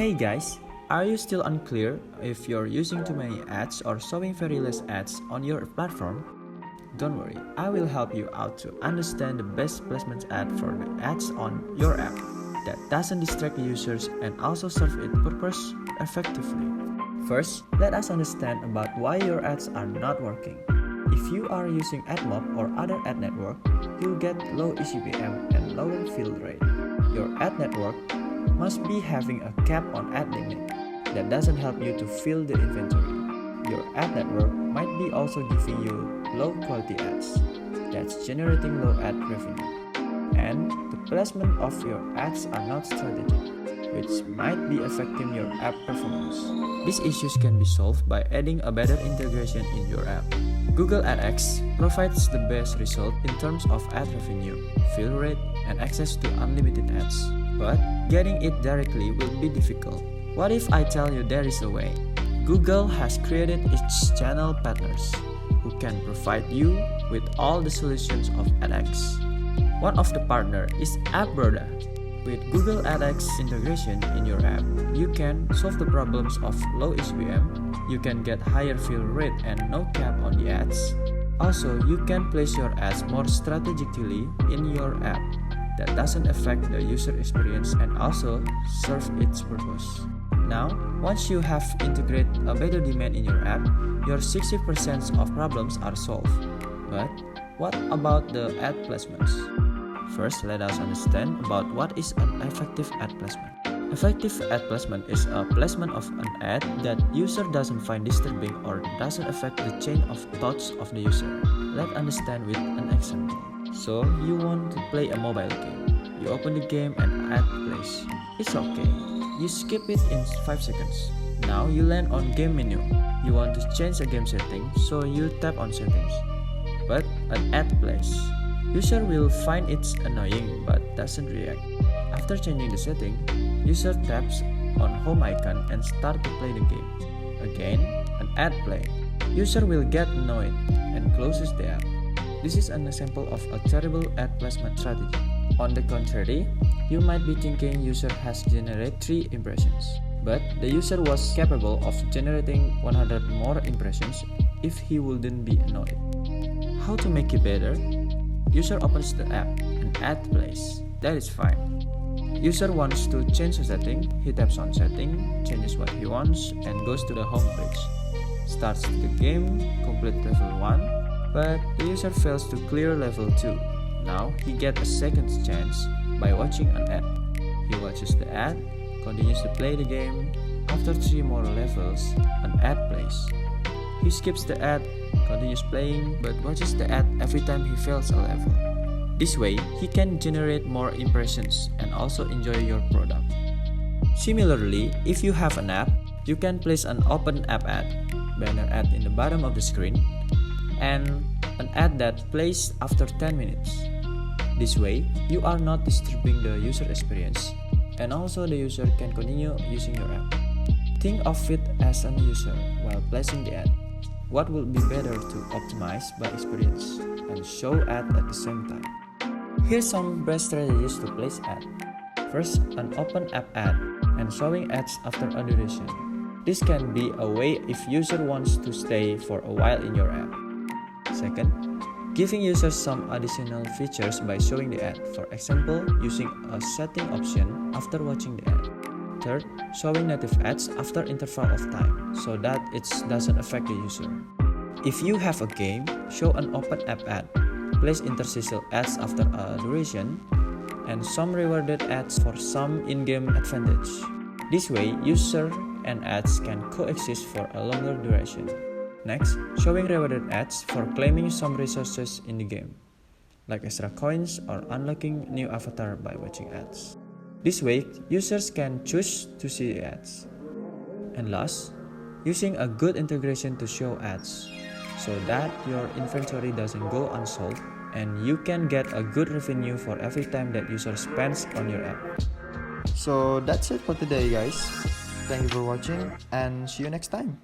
Hey guys, are you still unclear if you're using too many ads or showing very less ads on your platform? Don't worry, I will help you out to understand the best placement ad for the ads on your app that doesn't distract users and also serve its purpose effectively. First, let us understand about why your ads are not working. If you are using Admob or other ad network, you'll get low eCPM and lower fill rate. Your ad network must be having a cap on ad limit that doesn't help you to fill the inventory. Your ad network might be also giving you low quality ads that's generating low ad revenue. And the placement of your ads are not strategic, which might be affecting your app performance. These issues can be solved by adding a better integration in your app. Google Adx provides the best result in terms of ad revenue, fill rate, and access to unlimited ads. But getting it directly will be difficult. What if I tell you there is a way? Google has created its channel partners who can provide you with all the solutions of Adx. One of the partners is Appbroda. With Google Adx integration in your app, you can solve the problems of low eCPM, you can get higher fill rate and no cap on the ads. Also, you can place your ads more strategically in your app that doesn't affect the user experience and also serve its purpose. Now, once you have integrated a better demand in your app, your 60% of problems are solved. But what about the ad placements? First, let us understand about what is an effective ad placement. Effective ad placement is a placement of an ad that user doesn't find disturbing or doesn't affect the chain of thoughts of the user. Let's understand with an example. So, you want to play a mobile game. You open the game and ad plays. It's okay. You skip it in 5 seconds. Now you land on game menu. You want to change a game setting, so you tap on settings. But an ad plays. User will find it annoying but doesn't react. After changing the setting, user taps on home icon and start to play the game. Again, an ad play. User will get annoyed and closes the app. This is an example of a terrible ad placement strategy. On the contrary, you might be thinking user has generated 3 impressions, but the user was capable of generating 100 more impressions if he wouldn't be annoyed. How to make it better? User opens the app and ad plays. That is fine. User wants to change a setting, he taps on setting, changes what he wants, and goes to the home page. Starts the game, complete level 1, but the user fails to clear level 2. Now he gets a second chance by watching an ad. He watches the ad, continues to play the game. After 3 more levels, an ad plays. He skips the ad, continues playing, but watches the ad every time he fails a level. This way, he can generate more impressions and also enjoy your product. Similarly, if you have an app, you can place an open app ad, banner ad in the bottom of the screen, and an ad that plays after 10 minutes. This way, you are not disturbing the user experience, and also the user can continue using your app. Think of it as a user while placing the ad. What would be better to optimize by experience and show ad at the same time? Here's some best strategies to place ad. First, an open app ad and showing ads after a duration. This can be a way if user wants to stay for a while in your app. Second, giving users some additional features by showing the ad, for example, using a setting option after watching the ad. Third, showing native ads after interval of time, so that it doesn't affect the user. If you have a game, show an open app ad, place interstitial ads after a duration, and some rewarded ads for some in-game advantage. This way, user and ads can coexist for a longer duration. Next, showing rewarded ads for claiming some resources in the game, like extra coins or unlocking new avatar by watching ads. This way, users can choose to see ads. And last, using a good integration to show ads, so that your inventory doesn't go unsold and you can get a good revenue for every time that user spends on your app. So that's it for today, guys. Thank you for watching and see you next time.